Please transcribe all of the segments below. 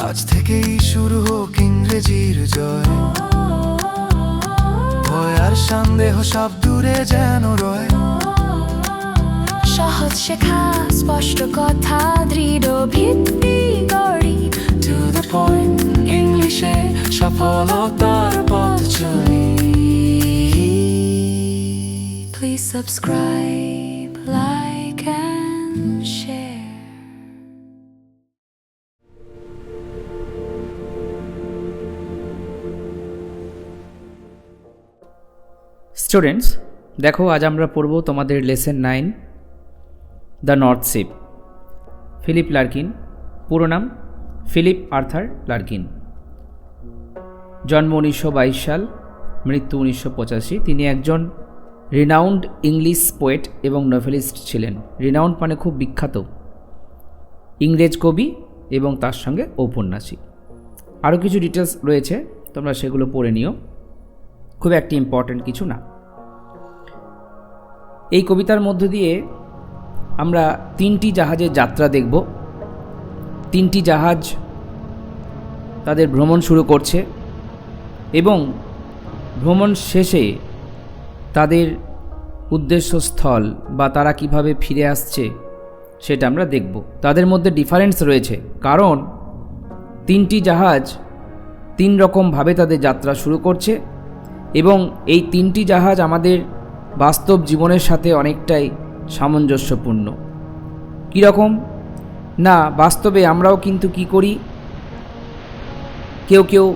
আজ থেকেই শুরু হোক ইংরেজির জয়, ভয় আর সন্দেহ সব দূরে যেন রয়। সহজ শেখা, স্পষ্ট কথা, দৃঢ় ভিত্তি গড়ি। To the point, ইংলিশে সফলতার পথ চলি। Please subscribe, like and share. Students, দেখো আজ আমরা পড়ব তোমাদের lesson 9 the north ship. Philip Larkin, পুরো নাম ফিলিপ আর্থার লার্কিন, জন্ম 1922 সাল, মৃত্যু 1985। তিনি একজন রিনাউন্ড ইংলিশ পোয়েট এবং নভেলিস্ট ছিলেন। রিনাউন্ড মানে খুব বিখ্যাত ইংরেজ কবি এবং তার সঙ্গে ঔপন্যাসিক। আরও কিছু ডিটেলস রয়েছে, তোমরা সেগুলো পড়ে নিও, খুব একটি ইম্পর্ট্যান্ট কিছু না। এই কবিতার মধ্য দিয়ে আমরা 3টি জাহাজের যাত্রা দেখব। 3টি জাহাজ তাদের ভ্রমণ শুরু করছে এবং ভ্রমণ শেষে তাদের উদ্দেশ্যস্থল বা তারা কিভাবে ফিরে আসছে সেটা আমরা দেখব। তাদের মধ্যে ডিফারেন্স রয়েছে, কারণ 3টি জাহাজ 3 রকমভাবে তাদের যাত্রা শুরু করছে এবং এই 3টি জাহাজ আমাদের বাস্তব জীবনের সাথে অনেকটাই সামঞ্জস্যপূর্ণ। কীরকম না, বাস্তবে আমরাও কিন্তু কি করি, কেউ কেউ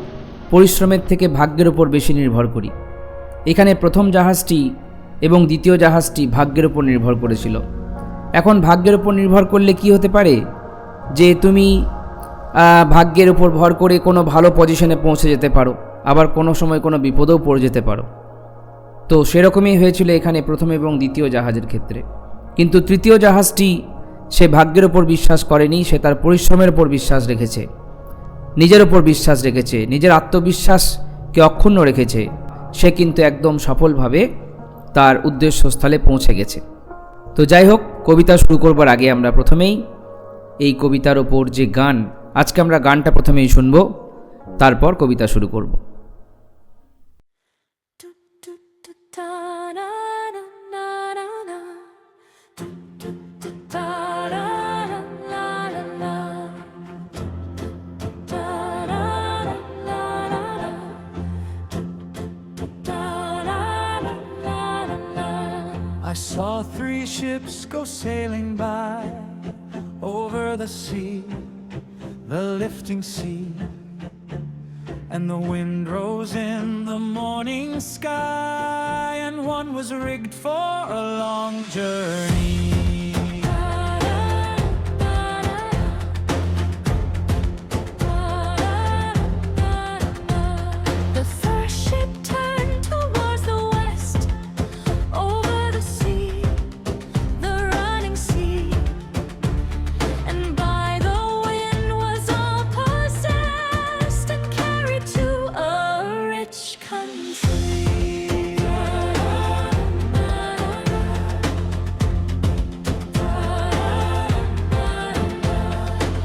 পরিশ্রমের থেকে ভাগ্যের ওপর বেশি নির্ভর করি। এখানে প্রথম জাহাজটি এবং দ্বিতীয় জাহাজটি ভাগ্যের ওপর নির্ভর করেছিল। এখন ভাগ্যের ওপর নির্ভর করলে কি হতে পারে যে তুমি ভাগ্যের ওপর ভর করে কোনো ভালো পজিশনে পৌঁছে যেতে পারো, আবার কোনো সময় কোনো বিপদেও পড়ে যেতে পারো। তো সেরকমই হয়েছিল এখানে প্রথম এবং দ্বিতীয় জাহাজের ক্ষেত্রে। কিন্তু তৃতীয় জাহাজটি সে ভাগ্যের ওপর বিশ্বাস করেনি, সে তার পরিশ্রমের ওপর বিশ্বাস রেখেছে, নিজের ওপর বিশ্বাস রেখেছে, নিজের আত্মবিশ্বাসকে অক্ষুণ্ণ রেখেছে। সে কিন্তু একদম সফলভাবে তার উদ্দেশ্যস্থলে পৌঁছে গেছে। তো যাই হোক, কবিতা শুরু করবার আগে আমরা প্রথমেই এই কবিতার ওপর যে গান, আজকে আমরা গানটা প্রথমেই শুনব, তারপর কবিতা শুরু করব। I saw 3 ships go sailing by over the sea, the lifting sea, and the wind rose in the morning sky, and one was rigged for a long journey. The first ship turned towards the west, over the sea, the running sea, and by the wind was all possessed and carried to a rich country.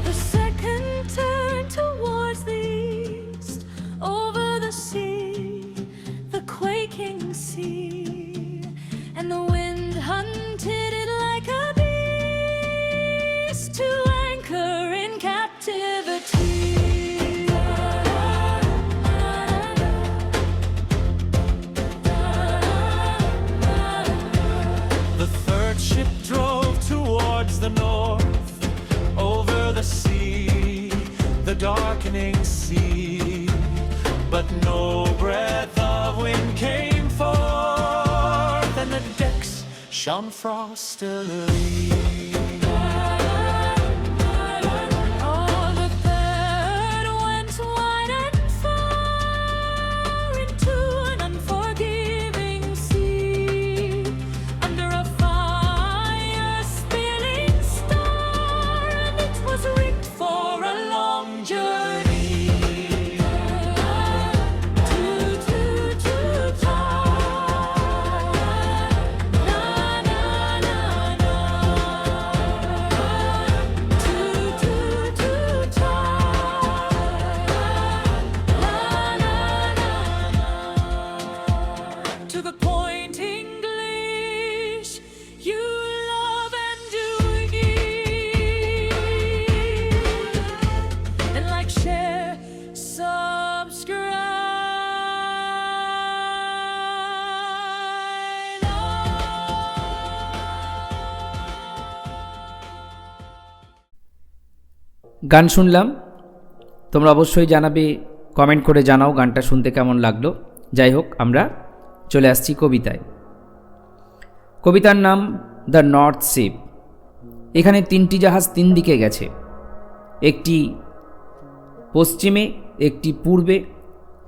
The second turned towards the east, over the sea, the quaking sea, and the wind hunted it like a beast to anchor in captivity. The third ship drove towards the north, over the sea, the darkening sea, but no breath of wind came forth, and the decks shone frostily. Oh, the third went wide and far into an unforgiving sea, under a fire-spilling star, and it was rigged for a long journey. Na, na, na, na. গান শুনলাম, তোমরা অবশ্যই জানাবে, comment করে জানাও গানটা শুনতে কেমন লাগলো। যাই হোক, আমরা চলে আসছি কবিতায়। কবিতার নাম দ্য নর্থ শিপ। এখানে 3টি জাহাজ 3 দিকে গেছে, একটি পশ্চিমে, একটি পূর্বে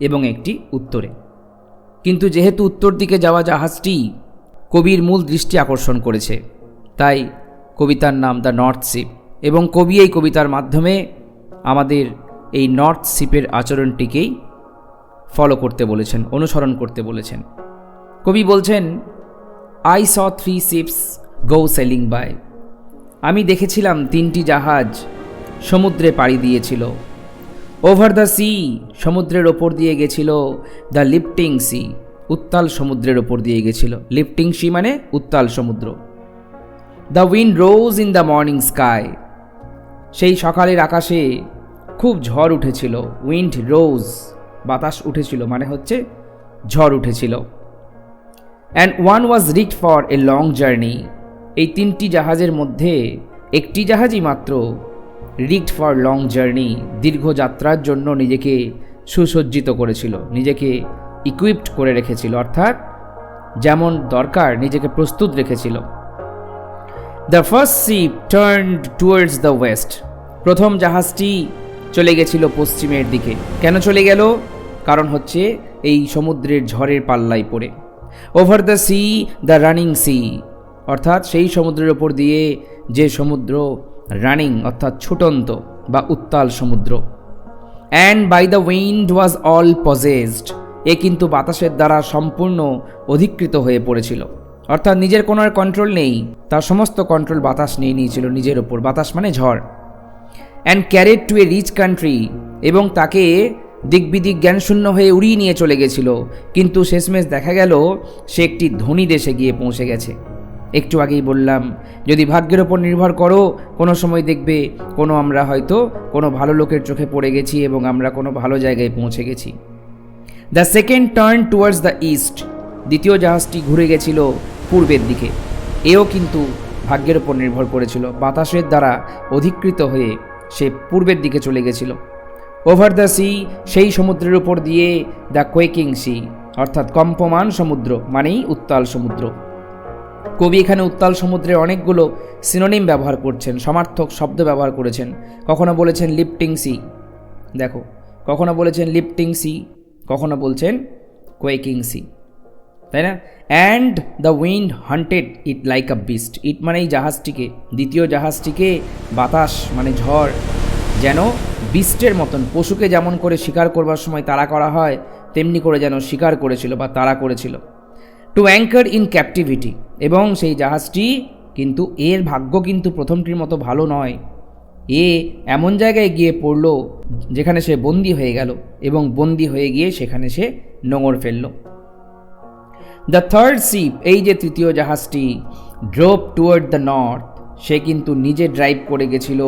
এবং একটি উত্তরে। কিন্তু যেহেতু উত্তর দিকে যাওয়া জাহাজটি কবির মূল দৃষ্টি আকর্ষণ করেছে, তাই কবিতার নাম দ্য নর্থ শিপ। এবং কবি এই কবিতার মাধ্যমে আমাদের এই নর্থ শিপের আচরণটিকেই ফলো করতে বলেছেন, অনুসরণ করতে বলেছেন। কবি বলছেন, I saw 3 ships go sailing by. আমি দেখেছিলাম 3টি জাহাজ সমুদ্রে পাড়ি দিয়েছিল। ওভার দ্য সি, সমুদ্রের ওপর দিয়ে গেছিল। দ্য লিফটিং সি, উত্তাল সমুদ্রের ওপর দিয়ে গেছিল। লিফটিং সি মানে উত্তাল সমুদ্র। The wind rose in the morning sky, সেই সকালের আকাশে খুব ঝড় উঠেছিল। উইন্ড রোজ, বাতাস উঠেছিল মানে হচ্ছে ঝড় উঠেছিল। And one was wrecked for a long journey, এই 3টি জাহাজের মধ্যে একটি জাহাজই মাত্র রিক্ট ফর লং জার্নি, দীর্ঘ যাত্রার জন্য নিজেকে সুসজ্জিত করেছিল, নিজেকে ইকুইপড করে রেখেছিল, অর্থাৎ যেমন দরকার নিজেকে প্রস্তুত রেখেছিল। The first sheep turned towards the West, প্রথম জাহাজটি চলে গেছিল পশ্চিমের দিকে। কেন চলে গেল? কারণ হচ্ছে এই সমুদ্রের ঝড়ের পাল্লায় পড়ে। Over the sea the running sea, অর্থাৎ সেই সমুদ্রের ওপর দিয়ে যে সমুদ্র রানিং অর্থাৎ ছুটন্ত বা উত্তাল সমুদ্র। And by the wind was all possessed, এ কিন্তু বাতাসের দ্বারা সম্পূর্ণ অধিকৃত হয়ে পড়েছিল, অর্থাৎ নিজের কোনো আর কন্ট্রোল নেই, তার সমস্ত কন্ট্রোল বাতাস নিয়ে নিয়েছিল নিজের ওপর। বাতাস মানে ঝড়। And carried to a rich country, এবং তাকে দিকবিদিক জ্ঞানশূন্য হয়ে উড়িয়ে নিয়ে চলে গেছিল। কিন্তু শেষমেশ দেখা গেল সে একটি ধনী দেশে গিয়ে পৌঁছে গেছে। একটু আগেই বললাম, যদি ভাগ্যের ওপর নির্ভর করো, কোনো সময় দেখবে আমরা হয়তো কোনো ভালো লোকের চোখে পড়ে গেছি এবং আমরা কোনো ভালো জায়গায় পৌঁছে গেছি। The second turn towards the east, দ্বিতীয় জাহাজটি ঘুরে গেছিল পূর্বের দিকে। এও কিন্তু ভাগ্যের ওপর নির্ভর করেছিল, বাতাসের দ্বারা অধিকৃত হয়ে সে পূর্বের দিকে চলে গেছিল। ওভার দ্য সি, সেই সমুদ্রের উপর দিয়ে। দ্য কোয়েকিং সি, অর্থাৎ কম্পমান সমুদ্র মানেই উত্তাল সমুদ্র। কবি এখানে উত্তাল সমুদ্রের অনেকগুলো সিনোনিম ব্যবহার করছেন, সমার্থক শব্দ ব্যবহার করেছেন। কখনো বলেছেন লিফটিং সি, দেখো, কখনো বলেছেন লিফটিং সি, কখনো বলছেন কোয়েকিং সি, তাই না? And the wind haunted it like a beast, it মানে এই জাহাজটিকে, দ্বিতীয় জাহাজটিকে বাতাস মানে ঝড় যেন বিস্টের মতন, পশুকে যেমন করে শিকার করবার সময় তাড়া করা হয় তেমনি করে যেন শিকার করেছিল বা তাড়া করেছিল। টু অ্যাঙ্কার ইন ক্যাপটিভিটি, এবং সেই জাহাজটি কিন্তু এর ভাগ্য কিন্তু প্রথমটির মতো ভালো নয়। এ এমন জায়গায় গিয়ে পড়ল যেখানে সে বন্দী হয়ে গেল, এবং বন্দী হয়ে গিয়ে সেখানে সে নোঙর ফেলল। দ্য থার্ড শিপ, এই যে তৃতীয় জাহাজটি, ড্রোভ টুয়ার্ড দ্য নর্থ, সে কিন্তু নিজে ড্রাইভ করে গেছিল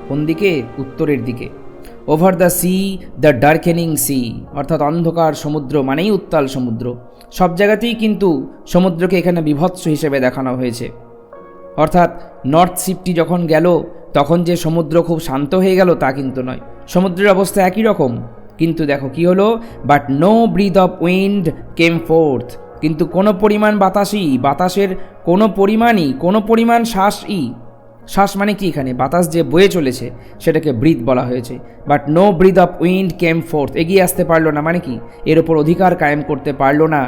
কোন দিকে? উত্তরের দিকে। Over the sea the darkening sea, অর্থাৎ অন্ধকার সমুদ্র মানেই উত্তাল সমুদ্র। সব জায়গাতেই কিন্তু সমুদ্রকে এখানে বিভৎস হিসেবে দেখানো হয়েছে, অর্থাৎ নর্থ শিপটি যখন গেল তখন যে সমুদ্র খুব শান্ত হয়ে গেল তা কিন্তু নয়, সমুদ্রের অবস্থা একই রকম। কিন্তু দেখো কি হলো, but no breath of wind came forth, কিন্তু কোনো পরিমাণ বাতাসের কোনো পরিমাণ শ্বাস মানে কি, এখানে বাতাস যে বয়ে চলেছে সেটাকে ব্রিথ বলা হয়েছে। But no breath of wind came forth, এগিয়ে আসতে পারলো না, মানে কি এর ওপর অধিকার কায়েম করতে পারলো না।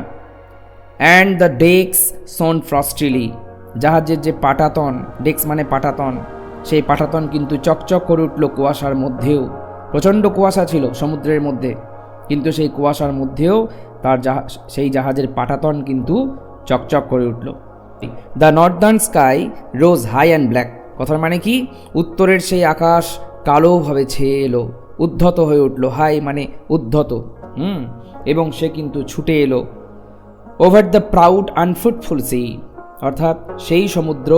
অ্যান্ড দ্য ডেক্স সোন ফ্রস্টিলি, জাহাজের যে পাটাতন, ডেক্স মানে পাটাতন, সেই পাটাতন কিন্তু চকচক করে উঠল কুয়াশার মধ্যেও। প্রচণ্ড কুয়াশা ছিল সমুদ্রের মধ্যে, কিন্তু সেই কুয়াশার মধ্যেও সেই জাহাজের পাটাতন কিন্তু চকচক করে উঠল। The northern sky rose high and black, কথার মানে কি, উত্তরের সেই আকাশ কালোভাবে ছেয়ে এলো, উদ্ধত হয়ে উঠল। হাই মানে উদ্ধত, এবং সে কিন্তু ছুটে এলো। Over the proud unfruitful sea, অর্থাৎ সেই সমুদ্র,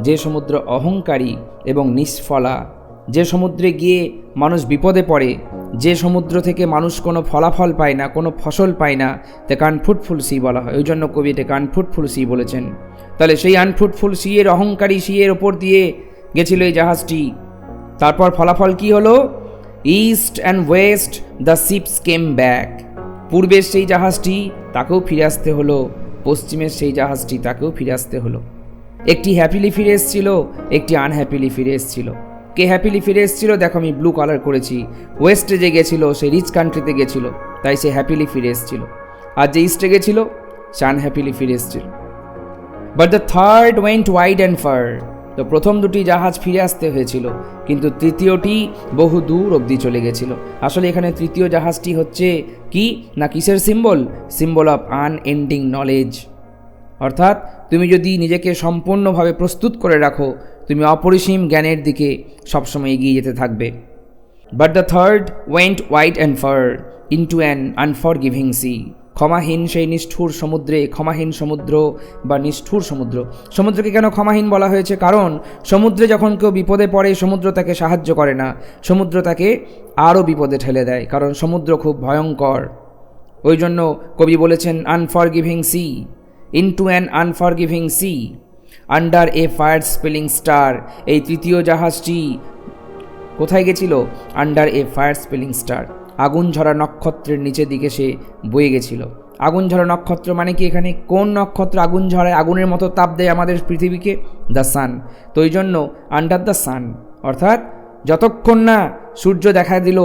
যে সমুদ্র অহংকারী এবং নিষ্ফলা, যে সমুদ্রে গিয়ে মানুষ বিপদে পড়ে, যে সমুদ্র থেকে মানুষ কোনো ফলাফল পায় না, কোনো ফসল পায় না, তাকে আনফ্রুটফুল সি বলা হয়। ওই জন্য কবি এটাকে আনফ্রুটফুল সি বলেছেন। তাহলে সেই আনফ্রুটফুল সি এর অহংকারী সি এর ওপর দিয়ে গেছিল এই জাহাজটি, তারপর ফলাফল কি হলো? East and West the ships came back. পূর্বের সেই জাহাজটি তাকেও ফিরে আসতে হলো, পশ্চিমের সেই জাহাজটি তাকেও ফিরে আসতে হলো। একটি হ্যাপিলি ফিরে এসেছিল, একটি আনহ্যাপিলি ফিরে এসেছিল। কে হ্যাপিলি ফিরে এসেছিল? দেখো আমি ব্লু কালার করেছি। ওয়েস্টে যে গেছিলো সে রিচ কান্ট্রিতে গেছিলো, তাই সে হ্যাপিলি ফিরে এসেছিল। আর যে ইস্টে গেছিল সে আনহ্যাপিলি ফিরে এসেছিল। But the third went wide and far. তো প্রথম দুটি জাহাজ ফিরে আসতে হয়েছিল, কিন্তু তৃতীয়টি বহু দূর অবধি চলে গেছিল। আসলে এখানে তৃতীয় জাহাজটি হচ্ছে কি না কিসের symbol? Symbol of unending knowledge. অর্থাৎ তুমি যদি নিজেকে সম্পূর্ণভাবে প্রস্তুত করে রাখো, তুমি অপরিসীম জ্ঞানের দিকে সবসময় এগিয়ে যেতে থাকবে। But the third went wide and far into an unforgiving sea. ক্ষমাহীন সেই নিষ্ঠুর সমুদ্রে, ক্ষমাহীন সমুদ্র বা নিষ্ঠুর সমুদ্র। সমুদ্রকে কেন ক্ষমাহীন বলা হয়েছে? কারণ সমুদ্রে যখন কেউ বিপদে পড়ে সমুদ্র তাকে সাহায্য করে না, সমুদ্র তাকে আরও বিপদে ঠেলে দেয়, কারণ সমুদ্র খুব ভয়ঙ্কর। ওই জন্য কবি বলেছেন unforgiving sea, into an unforgiving sea, under a fire spelling star. এই তৃতীয় জাহাজটি কোথায় গেছিল? Under a fire spelling star, আগুন ঝরা নক্ষত্রের নিচের দিকে সে বয়ে গেছিল। আগুন ঝরা নক্ষত্র মানে কি? এখানে কোন নক্ষত্র আগুন ঝরায়, আগুনের মতো তাপ দেয় আমাদের পৃথিবীকে? The sun. তো ওই জন্য আন্ডার দ্য সান, অর্থাৎ যতক্ষণ না সূর্য দেখা দিল,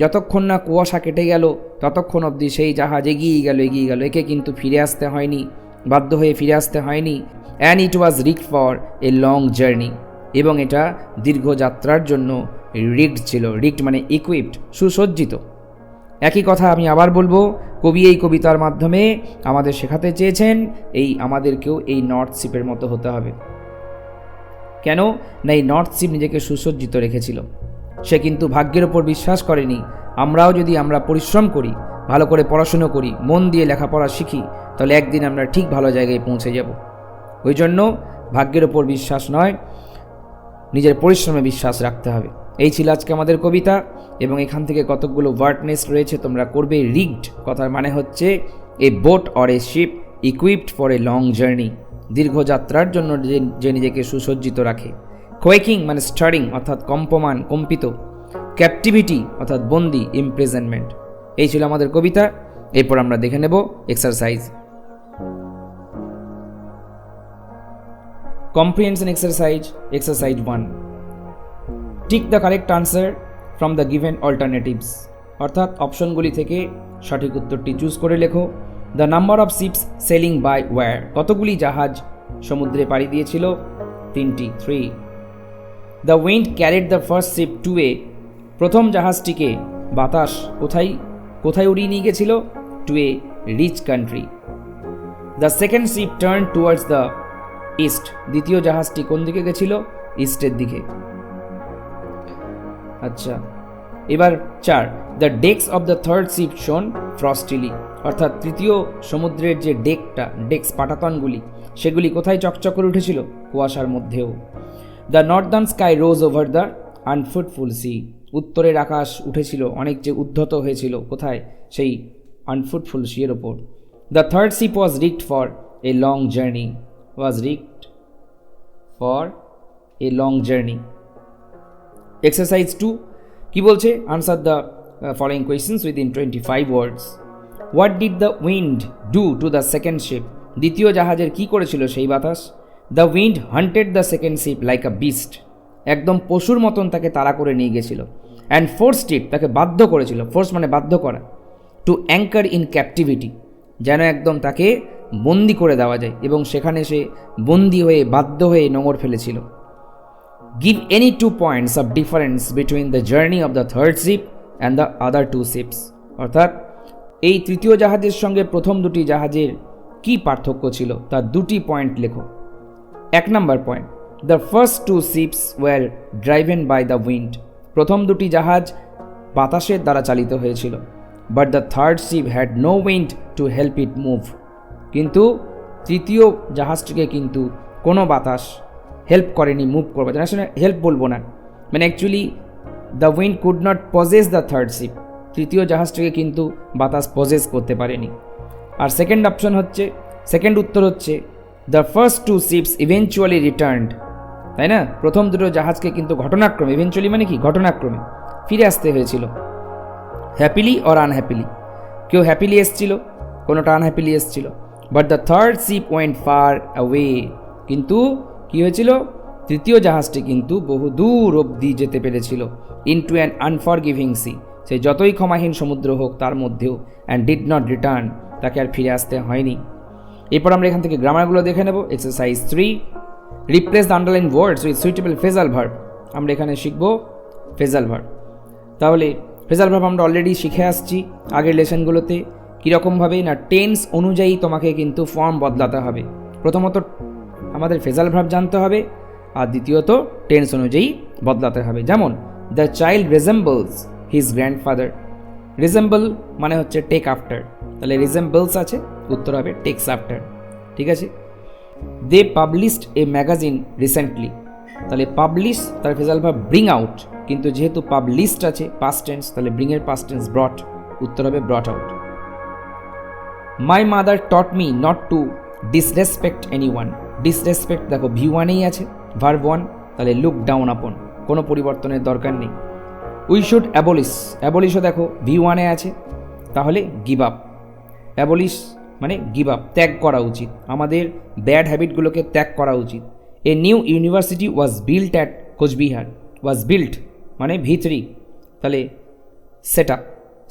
যতক্ষণ না কুয়াশা কেটে গেল, ততক্ষণ অবধি সেই জাহাজ এগিয়ে গেল। একে কিন্তু ফিরে আসতে হয়নি, বাধ্য হয়ে ফিরে আসতে হয়নি। And it was rigged for a long journey. এবং এটা দীর্ঘ যাত্রার জন্য রিগড ছিল। রিগড মানে ইকুইপড, সুসজ্জিত। একই কথা আমি আবার বলবো, কবি এই কবিতার মাধ্যমে আমাদের শেখাতে চেয়েছেন আমাদেরকেও এই নর্থ শিপের মতো হতে হবে। কেন না এই নর্থ শিপ নিজেকে সুসজ্জিত রেখেছিল। সে কিন্তু ভাগ্যের ওপর বিশ্বাস করেনি। আমরাও যদি আমরা পরিশ্রম করি, ভালো করে পড়াশুনো করি, মন দিয়ে লেখাপড়া শিখি, তাহলে একদিন আমরা ঠিক ভালো জায়গায় পৌঁছে যাব। ওই জন্য ভাগ্যের ওপর বিশ্বাস নয়, নিজের পরিশ্রমে বিশ্বাস রাখতে হবে। এই ছিল আজকে আমাদের কবিতা, এবং এখান থেকে কতকগুলো ওয়ার্ডনেস রয়েছে তোমরা করবে। রিগড কথার মানে হচ্ছে a boat or a ship equipped for a long journey, দীর্ঘ যাত্রার জন্য যে নিজেকে সুসজ্জিত রাখে। কোয়েকিং মানে স্টারিং অর্থাৎ কম্পমান, কম্পিত। ক্যাপটিভিটি অর্থাৎ বন্দি, ইমপ্রিজনমেন্ট। এই ছিল আমাদের কবিতা। এরপর আমরা দেখে নেব exercise. Comprehension exercise 1. Tick the correct answer from the given alternatives. অর্থাৎ অপশনগুলি থেকে সঠিক উত্তরটি চুজ করে লেখো। The number of ships sailing by were. কতগুলি জাহাজ সমুদ্রে পাড়ি দিয়েছিল? 3টি, 3। The wind carried the first ship to a. প্রথম জাহাজটিকে বাতাস কোথায় উড়িয়ে নিয়ে গেছিল? To a rich country. The second ship turn towards the east. দ্বিতীয় জাহাজটি কোন দিকে গেছিল? ইস্টের দিকে। আচ্ছা, এবার 4। The decks of the third sheep শোন ফ্রস্টিলি। অর্থাৎ তৃতীয় সমুদ্রের যে ডেক্স পাটাতনগুলি, সেগুলি কোথায় চকচক করে উঠেছিল? কুয়াশার মধ্যেও। The northern sky rose over the unfruitful sea. উত্তরের আকাশ উঠেছিল, অনেক যে উদ্ধত হয়েছিল, কোথায়? সেই আনফ্রুটফুল সিয়ের ওপর। The third ship was rigged for a long journey. was rigged for a long journey. Exercise 2 কি বলছে? Answer the following questions within 25 words. What did the wind do to the second ship? দ্বিতীয় জাহাজের কি করেছিল সেই বাতাস? The wind hunted the second ship like a beast. একদম পশুর মতন তাকে তাড়া করে নিয়ে গেছিল। And forced it, তাকে বাধ্য করেছিল, ফোর্স মানে বাধ্য করা, to anchor in captivity, যেন একদম তাকে বন্দি করে দেওয়া যায়, এবং সেখানে সে বন্দি হয়ে বাধ্য হয়ে নোঙর ফেলেছিল। Give any 2 points of difference between the journey of the third ship and the other 2 ships. অর্থাৎ এই তৃতীয় জাহাজের সঙ্গে প্রথম দুটি জাহাজের কি পার্থক্য ছিল তার 2টি পয়েন্ট লেখো। 1 নম্বর point, the first 2 ships were driven by the wind. প্রথম দুটি জাহাজ বাতাসের দ্বারা চালিত হয়েছিল। But the third ship had no wind to help it move. কিন্তু তৃতীয় জাহাজটিকে কিন্তু কোনো বাতাস হেল্প করেনি মুভ করবে। আসলে হেল্প বলবো না, মানে actually the wind could not pauses the third sheep. তৃতীয় জাহাজটিকে কিন্তু বাতাস পজেস করতে পারেনি। আর সেকেন্ড উত্তর হচ্ছে the first 2 ships eventually returned তাই না? প্রথম দুটো জাহাজকে কিন্তু ঘটনাক্রমে, ইভেনচুয়ালি মানে কি ঘটনাক্রমে ফিরে আসতে হয়েছিল, হ্যাপিলি অর আনহ্যাপিলি। কেউ হ্যাপিলি এসছিল, কোনোটা আনহ্যাপিলি এসছিল। But the third sheep went far away, কিন্তু কি হয়েছিল? তৃতীয় জাহাজটি কিন্তু বহু দূর অবধি যেতে পেরেছিল। ইনটু অ্যান আনফরগিভিং সি, সে যতই ক্ষমাহীন সমুদ্র হোক তার মধ্যেও, অ্যান্ড ডিড নট রিটার্ন, তাকে আর ফিরে আসতে হয়নি। এরপর আমরা এখান থেকে গ্রামারগুলো দেখে নেব। Exercise 3, replace the underline words with suitable phrasal verb. আমরা এখানে শিখব ফ্রেজাল ভার্ব। তাহলে ফ্রেজাল ভার্ব আমরা অলরেডি শিখে আসছি আগের লেসনগুলোতে। কীরকমভাবে না, টেন্স অনুযায়ী তোমাকে কিন্তু ফর্ম বদলাতে হবে। প্রথমত আমাদের ফ্রেজাল ভার্ব জানতে হবে, আর দ্বিতীয়ত টেন্স অনুযায়ী বদলাতে হবে। যেমন the child resembles his grandfather. Resemble মানে হচ্ছে টেক আফটার, তাহলে রিজেম্বলস আছে, উত্তর হবে টেকস আফটার। ঠিক আছে। They published a magazine recently, তাহলে পাবলিশ তার ফ্রেজাল ভার্ব ব্রিং আউট, কিন্তু যেহেতু পাবলিশড আছে পাস্ট টেন্স, তাহলে ব্রিং এর পাস্ট টেন্স ব্রট, উত্তর হবে brought out. My mother taught me not to disrespect anyone. Disrespect দেখো V1-এই আছে, ভার্ব 1, তাহলে লুক ডাউন আপন, কোনো পরিবর্তনের দরকার নেই। উই শুড অ্যাবলিশ, অ্যাবলিশও দেখো V1-এ আছে, তাহলে গিভ আপ। অ্যাবলিশ মানে গিভ আপ, ত্যাগ করা উচিত, আমাদের ব্যাড হ্যাবিটগুলোকে ত্যাগ করা উচিত। A new university was built at Cooch Behar. Was built মানে V3, তাহলে সেটা,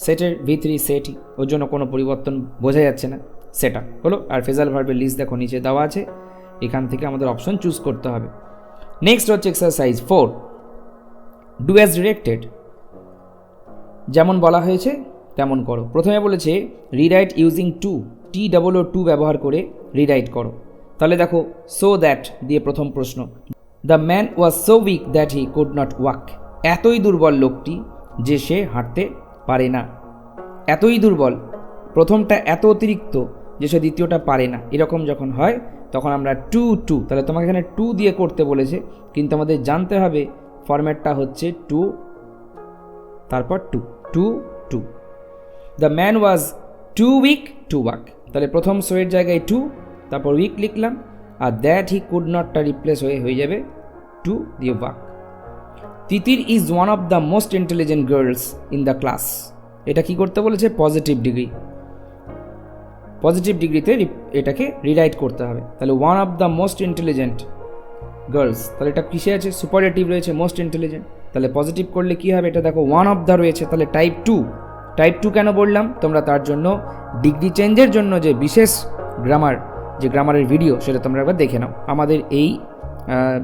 সেটের V3 সেটই, ওর জন্য কোনো পরিবর্তন বোঝা যাচ্ছে না, সেটা হলো। আর ফ্রেজাল ভার্বের লিস্ট দেখো নিচে দেওয়া আছে, এখান থেকে আমাদের অপশন চুজ করতে হবে। নেক্সট হচ্ছে এক্সারসাইজ 4, ডু অ্যাজ ডিরেক্টেড। যেমন বলা হয়েছে তেমন করো। প্রথমে বলেছে রিরাইট ইউজিং টু, TOO ব্যবহার করে রিরাইট করো। তাহলে দেখো সো দ্যাট দিয়ে প্রথম প্রশ্ন, the man was so weak that he could not walk. এতই দুর্বল লোকটি যে সে হাঁটতে পারে না। এতই দুর্বল, প্রথমটা এত অতিরিক্ত যে সে দ্বিতীয়টা পারে না, এরকম যখন হয় তখন আমরা টু, তাহলে তোমাকে এখানে টু দিয়ে করতে বলেছে, কিন্তু আমাদের জানতে হবে ফরম্যাটটা হচ্ছে টু তারপর to. The man was too weak to walk, তাহলে প্রথম সোয়ের জায়গায় টু, তারপর উইক লিখলাম, আর দ্যাট হি কুড নটটা রিপ্লেস হয়ে যাবে টু দিয়ে walk. Titir is one of the most intelligent girls in the class. এটা কি করতে বলেছে? পজিটিভ ডিগ্রি, পজিটিভ ডিগ্রিতে এটাকে রিরাইট করতে হবে। তাহলে one of the most intelligent girls, তাহলে এটা কিসে আছে? সুপারলেটিভ রয়েছে, মোস্ট ইন্টেলিজেন্ট, তাহলে পজিটিভ করলে কি হবে? এটা দেখো ওয়ান অফ দ্য রয়েছে, তাহলে টাইপ টু কেন বললাম? তোমরা তার জন্য ডিগ্রি চেঞ্জের জন্য যে বিশেষ গ্রামারের ভিডিও, সেটা তোমরা একবার দেখে নাও, আমাদের এই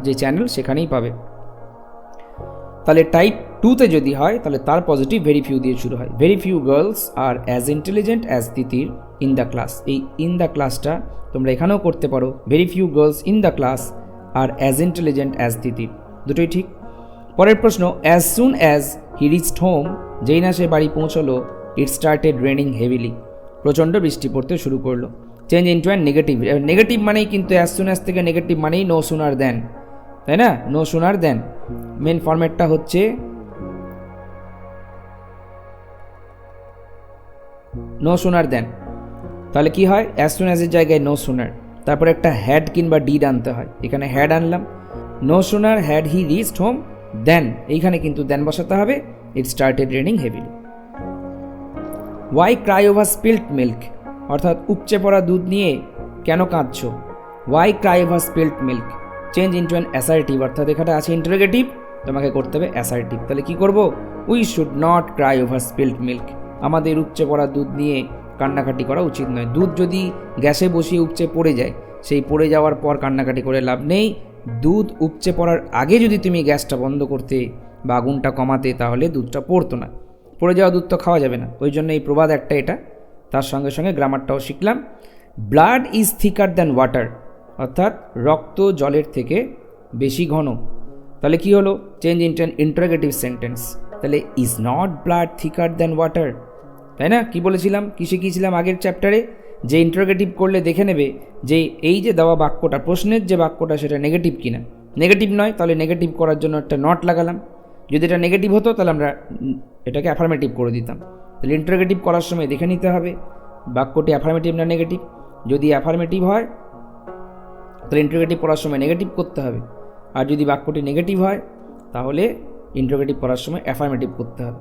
যে চ্যানেল সেখানেই পাবে। তাহলে টাইপ 2তে যদি হয় তাহলে তার পজিটিভ ভেরি ফিউ দিয়ে শুরু হয়। Very few girls are as intelligent as Titir in the class. এই ইন দ্য ক্লাসটা তোমরা এখানেও করতে পারো, very few girls in the class are as intelligent as Titir, দুটোই ঠিক। পরের প্রশ্ন, as soon as he reached home, যেই না সে বাড়ি পৌঁছলো, ইট স্টার্টেড রেনিং হেভিলি, প্রচণ্ড বৃষ্টি পড়তে শুরু করলো। Change into an negative, negative মানেই কিন্তু অ্যাজ সুন অ্যাজ থেকে নেগেটিভ মানেই নো সুনার দেন, তাই না? নো সুনার দেন মেন ফরম্যাটটা হচ্ছে নো সুনার দেন। তাহলে কি হয়? অ্যাজ সুন অ্যাজের জায়গায় নো সুনার, তারপরে একটা হ্যাড কিংবা ডিড আনতে হয়, এখানে হ্যাড আনলাম। No sooner had he reached home than, এইখানে কিন্তু দেন বসাতে হবে, it started raining heavily. Why cry over spilled milk, অর্থাৎ উপচে পড়া দুধ নিয়ে কেন কাঁদছো? Why cry over spilled milk, change into an assertive, অর্থাৎ এখানে আছে ইন্টারোগেটিভ, তোমাকে করতে হবে অ্যাসার্টিভ। তাহলে কি করব? We should not Cry over spilled milk, আমাদের উপচে পড়া দুধ নিয়ে কান্নাকাটি করা উচিত নয়। দুধ যদি গ্যাসে বসিয়ে উপচে পড়ে যায়, সেই পড়ে যাওয়ার পর কান্নাকাটি করে লাভ নেই। দুধ উপচে পড়ার আগে যদি তুমি গ্যাসটা বন্ধ করতে বা আগুনটা কমাতে, তাহলে দুধটা পড়তো না, পড়ে যাওয়া দুধ তো খাওয়া যাবে না। ওই জন্য এই প্রবাদ একটা এটা, তার সঙ্গে সঙ্গে গ্রামারটাও শিখলাম। Blood is thicker than water, অর্থাৎ রক্ত জলের থেকে বেশি ঘন। তাহলে কি হলো? Change into an interrogative sentence, তাহলে is not blood thicker than water, তাই না? কি বলেছিলাম, কি শিখিয়েছিলাম আগের চ্যাপ্টারে, যে ইন্টারোগেটিভ করলে দেখে নেবে যে এই যে দেওয়া বাক্যটা, প্রশ্নের যে বাক্যটা সেটা নেগেটিভ কিনা। নেগেটিভ নয়, তাহলে নেগেটিভ করার জন্য একটা নট লাগালাম। যদি এটা নেগেটিভ হতো তাহলে আমরা এটাকে অ্যাফার্মেটিভ করে দিতাম। তাহলে ইন্টারোগেটিভ করার সময় দেখে নিতে হবে বাক্যটি অ্যাফার্মেটিভ না নেগেটিভ। যদি অ্যাফার্মেটিভ হয় তাহলে ইন্টারোগেটিভ করার সময় নেগেটিভ করতে হবে, আর যদি বাক্যটি নেগেটিভ হয় তাহলে ইন্টারোগেটিভ করার সময় অ্যাফার্মেটিভ করতে হবে।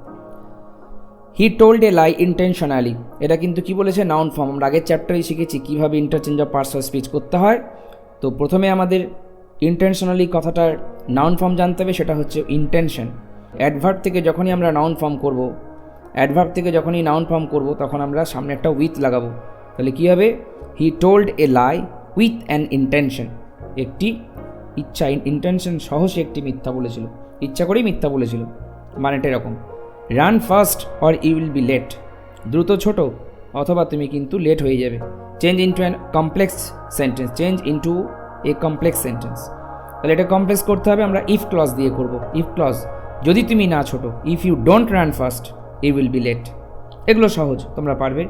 He told a lie intentionally, এটা কিন্তু কি বলেছে, নাউন ফর্ম। আমরা আগের চ্যাপ্টারেই শিখেছি কীভাবে interchange of parts of speech করতে হয়। তো প্রথমে আমাদের ইন্টেনশনালি কথাটার নাউন ফর্ম জানতে হবে, সেটা হচ্ছে ইন্টেনশন। অ্যাডভার্ব থেকে যখনই আমরা নাউন ফর্ম করব, তখন আমরা সামনে একটা উইথ লাগাবো। তাহলে কী হবে, he told a lie with an intention, একটি ইচ্ছা, ইন্টেনশন সহ সে একটি মিথ্যা বলেছিল, ইচ্ছা করেই মিথ্যা বলেছিল। মানেটা এরকম, run fast or you will be late, দ্রুত ছোট অথবা তুমি কিন্তু লেট হয়ে যাবে। Change into a complex sentence, তাহলে এটা কমপ্লেক্স করতে হবে, আমরা ইফ ক্লজ দিয়ে করব। ইফ ক্লজ, যদি তুমি না ছোট, if you don't run fast you will be late. এগুলো সহজ, তোমরা পারবে।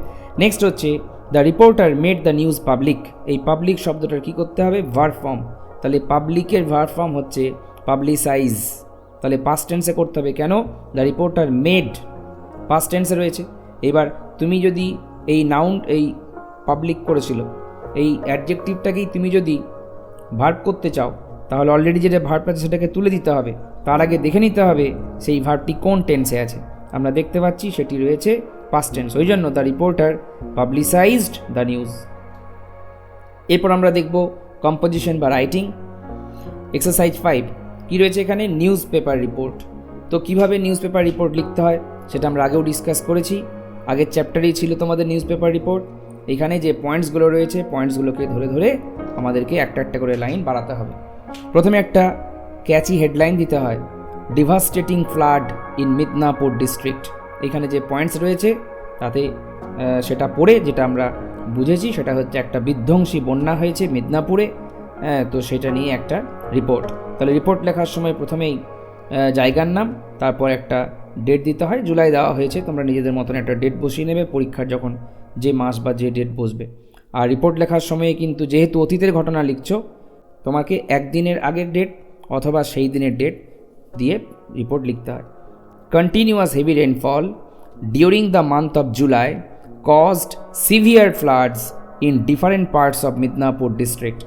নেক্সট হচ্ছে the reporter made the news public. এই পাবলিক শব্দটার কী করতে হবে, ভার্ব ফর্ম। তাহলে পাবলিকের ভার্ব ফর্ম হচ্ছে পাবলিসাইজ, তাহলে পাস্ট টেন্সে করতে হবে। কেন, দ্য রিপোর্টার মেড পাস্ট টেন্সে রয়েছে। এবার তুমি যদি এই পাবলিক করেছিল, এই অ্যাডজেক্টিভটাকেই তুমি যদি ভার্ব করতে চাও, তাহলে অলরেডি যেটা ভার্ব আছে সেটাকে তুলে দিতে হবে। তার আগে দেখে নিতে হবে সেই ভার্বটি কোন টেন্সে আছে। আমরা দেখতে পাচ্ছি সেটি রয়েছে পাস্ট টেন্স, ওই জন্য দ্য রিপোর্টার পাবলিসাইজড দ্য নিউজ। এরপর আমরা দেখব কম্পোজিশন বা রাইটিং। এক্সারসাইজ 5 কী রয়েছে এখানে, নিউজ পেপার রিপোর্ট। তো কিভাবে নিউজ পেপার রিপোর্ট লিখতে হয় সেটা আমরা আগেও ডিসকাস করেছি, আগের চ্যাপ্টারেই ছিল তোমাদের নিউজ পেপার রিপোর্ট। এখানে যে পয়েন্টসগুলো রয়েছে, পয়েন্টসগুলোকে ধরে ধরে আমাদেরকে একটা একটা করে লাইন বাড়াতে হবে। প্রথমে একটা ক্যাচি হেডলাইন দিতে হয়, devastating flood in Midnapore district. এখানে যে পয়েন্টস রয়েছে তাতে সেটা পড়ে যেটা আমরা বুঝেছি সেটা হচ্ছে একটা বিধ্বংসী বন্যা হয়েছে মিদনাপুরে, তো সেটা নিয়ে একটা রিপোর্ট। তাহলে রিপোর্ট লেখার সময় প্রথমেই জায়গার নাম, তারপর একটা ডেট দিতে হয়। জুলাই দেওয়া হয়েছে, তোমরা নিজেদের মতন একটা ডেট বসিয়ে নেবে পরীক্ষার যখন যে মাস বা যে ডেট বসবে। আর রিপোর্ট লেখার সময়ে কিন্তু যেহেতু অতীতের ঘটনা লিখছো, তোমাকে একদিনের আগের ডেট অথবা সেই দিনের ডেট দিয়ে রিপোর্ট লিখতে হয়। Continuous heavy rainfall during the month of July caused severe floods in different parts of Midnapore district.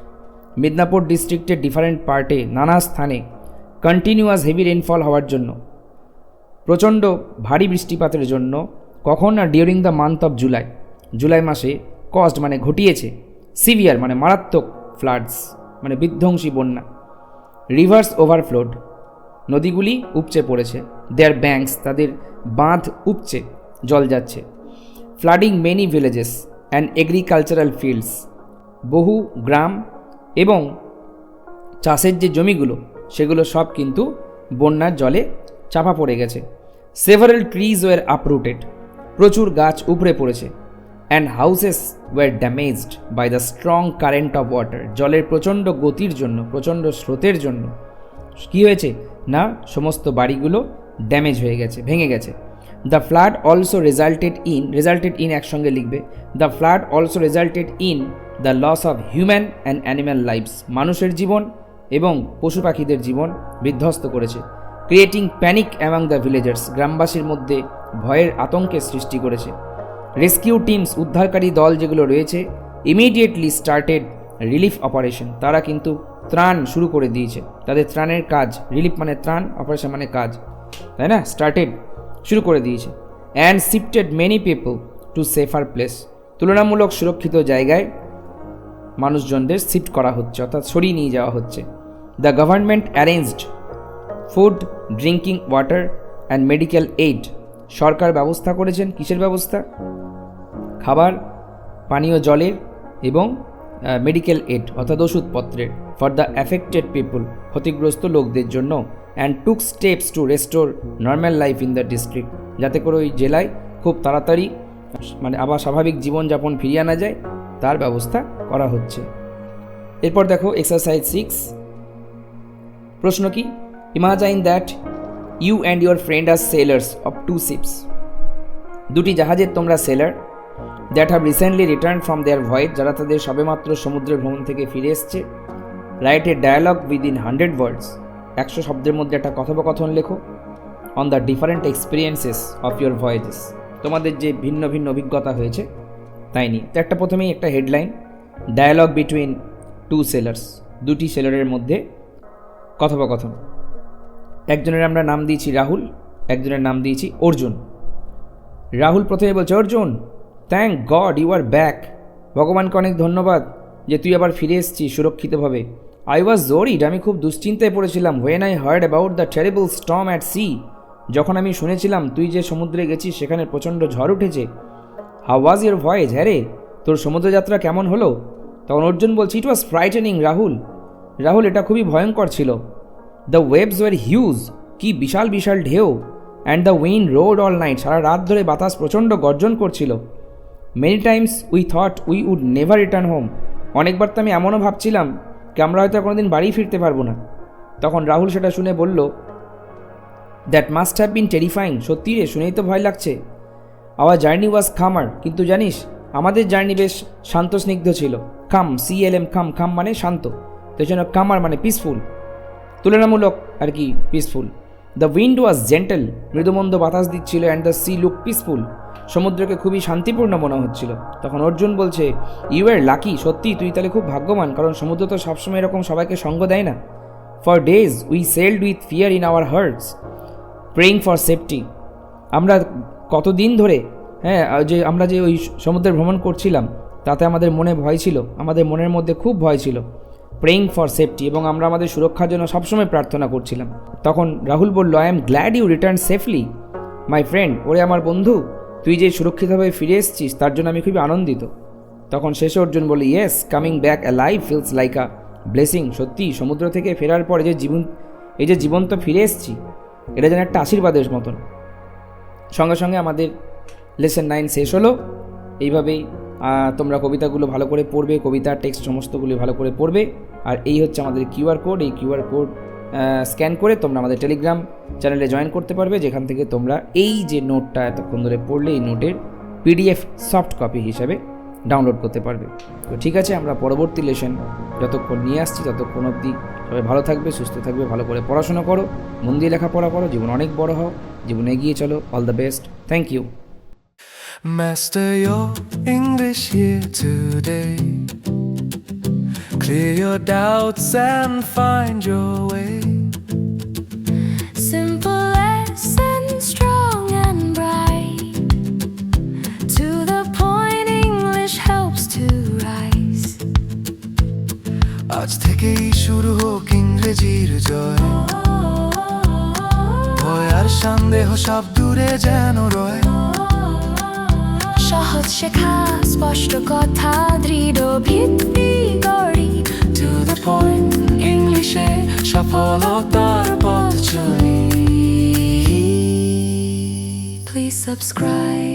Midnapore ডিস্ট্রিক্টের ডিফারেন্ট পার্টে, নানা স্থানে কন্টিনিউয়াস হেভি রেনফল হওয়ার জন্য, প্রচণ্ড ভারী বৃষ্টিপাতের জন্য, কখন না during the month of July, July মাসে, কজড মানে ঘটিয়েছে, সিভিয়ার মানে মারাত্মক, ফ্লাডস মানে বিধ্বংসী বন্যা, রিভার্স ওভারফ্লোড নদীগুলি উপচে পড়েছে, দেয়ার ব্যাঙ্কস তাদের বাঁধ উপচে জল যাচ্ছে, flooding many villages and agricultural fields বহু গ্রাম এবং চাষের যে জমিগুলো সেগুলো সব কিন্তু বন্যার জলে চাপা পড়ে গেছে, সেভারাল ট্রিজ ওয়ার আপরুটেড প্রচুর গাছ উপড়ে পড়েছে, and houses were damaged by the strong current of water জলের প্রচণ্ড গতির জন্য, প্রচণ্ড স্রোতের জন্য কী হয়েছে না সমস্ত বাড়িগুলো ড্যামেজ হয়ে গেছে, ভেঙে গেছে। The flood also resulted in একসঙ্গে লিখবে, the flood also resulted in the loss of human and animal lives মানুষের জীবন এবং পশু পাখিদের জীবন বিধ্বস্ত করেছে, creating panic among the villagers গ্রামবাসীর মধ্যে ভয়ের আতঙ্কের সৃষ্টি করেছে। রেস্কিউ টিমস উদ্ধারকারী দল যেগুলো রয়েছে ইমিডিয়েটলি স্টার্টেড রিলিফ অপারেশন তারা কিন্তু ত্রাণ শুরু করে দিয়েছে, তাদের ত্রাণের কাজ, রিলিফ মানে ত্রাণ, অপারেশন মানে কাজ, তাই না, স্টার্টেড শুরু করে দিয়েছে। And shifted many people to safer place তুলনামূলক সুরক্ষিত জায়গায় মানুষজনদের শিফট করা হচ্ছে, অর্থাৎ সরিয়ে নিয়ে যাওয়া হচ্ছে। The government arranged food, drinking water and medical aid সরকার ব্যবস্থা করেছেন, কিসের ব্যবস্থা, খাবার, পানীয় জলের এবং মেডিকেল এইড অর্থাৎ ওষুধপত্রের, ফর দ্য অ্যাফেক্টেড পিপল ক্ষতিগ্রস্ত লোকদের জন্য, and took steps to restore normal life in the district যাতে করে ওই জেলায় খুব তাড়াতাড়ি মানে আবার স্বাভাবিক জীবনযাপন ফিরিয়ে আনা যায় তার ব্যবস্থা করা হচ্ছে। এরপর দেখো এক্সারসাইজ 6, প্রশ্ন কি, imagine that you and your friend are sailors of 2 ships দুটি জাহাজের তোমরা sailor, that have recently return from their voyage যারা তাদের সবেমাত্র সমুদ্রের ভ্রমণ থেকে ফিরে এসছে, write a dialogue within 100 words 100 শব্দের মধ্যে একটা কথোপকথন লেখো, on the different experiences of your voyages তোমাদের যে ভিন্ন ভিন্ন অভিজ্ঞতা হয়েছে তাই নিয়ে। তো একটা প্রথমেই একটা হেডলাইন, ডায়ালগ বিটুইন 2 সেলার্স দুটি সেলারের মধ্যে কথোপকথন। একজনের আমরা নাম দিয়েছি রাহুল, একজনের নাম দিয়েছি অর্জুন। রাহুল প্রথমে বলছে, Arjun thank God you are back, ভগবানকে অনেক ধন্যবাদ যে তুই আবার ফিরে এসেছিস সুরক্ষিতভাবে। আই ওয়াজ ওয়ারিড, আমি খুব দুশ্চিন্তায় পড়েছিলাম। When I heard about the terrible storm at sea, যখন আমি শুনেছিলাম তুই যে সমুদ্রে গেছিস সেখানে প্রচণ্ড ঝড় উঠেছে। হাউ ওয়াজ ইউর ভয়েজ, হ্যাঁ রে তোর সমুদ্রযাত্রা কেমন হলো? তখন অর্জুন বলছে, ইট ওয়াজ ফ্রাইটেনিং রাহুল, রাহুল এটা খুবই ভয়ঙ্কর ছিল। দ্য ওয়েবস ওয়ার হিউজ, কি বিশাল বিশাল ঢেউ। And the wind roared all night, সারা রাত ধরে বাতাস প্রচণ্ড গর্জন করছিল। Many times we thought we would never return home, অনেকবার তো আমি এমনও ভাবছিলাম কি আমরা হয়তো কোনোদিন বাড়ি ফিরতে পারবো না। তখন রাহুল সেটা শুনে বলল, that must have been terrifying, সত্যি রে শুনেই তো ভয় লাগছে। আওয়ার জার্নি ওয়াজ খামার, কিন্তু জানিস আমাদের জার্নি বেশ শান্ত স্নিগ্ধ ছিল। খাম, CLM, খাম, খাম মানে শান্ত, তো জন্য কামার মানে পিসফুল, তুলনামূলক আর কি peaceful. The wind was gentle, মৃদুমন্দ বাতাস দিচ্ছিল। And the sea look peaceful, সমুদ্রকে খুবই শান্তিপূর্ণ মনে হচ্ছিল। তখন অর্জুন বলছে, ইউ আর লাকি, সত্যি তুই তাহলে খুব ভাগ্যবান, কারণ সমুদ্র তো সবসময় এরকম সবাইকে সঙ্গ দেয় না। For days we sailed with fear in our hertz, praying for safety, আমরা কতদিন ধরে আমরা যে ওই সমুদ্রে ভ্রমণ করছিলাম তাতে আমাদের মনে ভয় ছিল, আমাদের মনের মধ্যে খুব ভয় ছিল। প্রেইং ফর সেফটি, এবং আমরা আমাদের সুরক্ষার জন্য সবসময় প্রার্থনা করছিলাম। তখন রাহুল বলল, I am glad you return safely my friend, ওরে আমার বন্ধু তুই যে সুরক্ষিতভাবে ফিরে এসেছিস তার জন্য আমি খুবই আনন্দিত। তখন শেষে অর্জুন বলে, yes coming back alive feels like a blessing, সত্যি সমুদ্র থেকে ফেরার পর এই যে জীবন্ত ফিরে এসেছি এটা যেন একটা আশীর্বাদের মতন। সঙ্গে সঙ্গে আমাদের লেসন 9 শেষ হলো। এইভাবেই তোমরা কবিতাগুলো ভালো করে পড়বে, কবিতা টেক্সট সমস্তগুলি ভালো করে পড়বে। আর এই হচ্ছে আমাদের QR কোড, এই QR কোড স্ক্যান করে তোমরা আমাদের টেলিগ্রাম চ্যানেলে জয়েন করতে পারবে, যেখান থেকে তোমরা এই যে নোটটা এতক্ষণ ধরে পড়লে এই নোটের PDF সফট কপি হিসাবে ডাউনলোড করতে পারবে। তো ঠিক আছে, আমরা পরবর্তী লেসন যতক্ষণ নিয়ে আসছি ততক্ষণ অবধি সবাই ভালো থাকবে, সুস্থ থাকবে, ভালো করে পড়াশোনা করো, মন দিয়ে লেখাপড়া করো, জীবন অনেক বড় হও, জীবনে এগিয়ে চলো। All the best, thank you. Master your English here today. Clear your doubts and find your way. Simple lessons, strong and bright. To the point, English helps to rise. আজ থেকেই শুরু হোক ইংরেজির জয়, ভয় আর সন্দেহ সব দূরে যেন রয়। সহজ শেখা, স্পষ্ট কথা, দৃঢ় ভিত্তি গড়ি। To the point, ইংলিশে সফলতার পথ চলি। Please subscribe.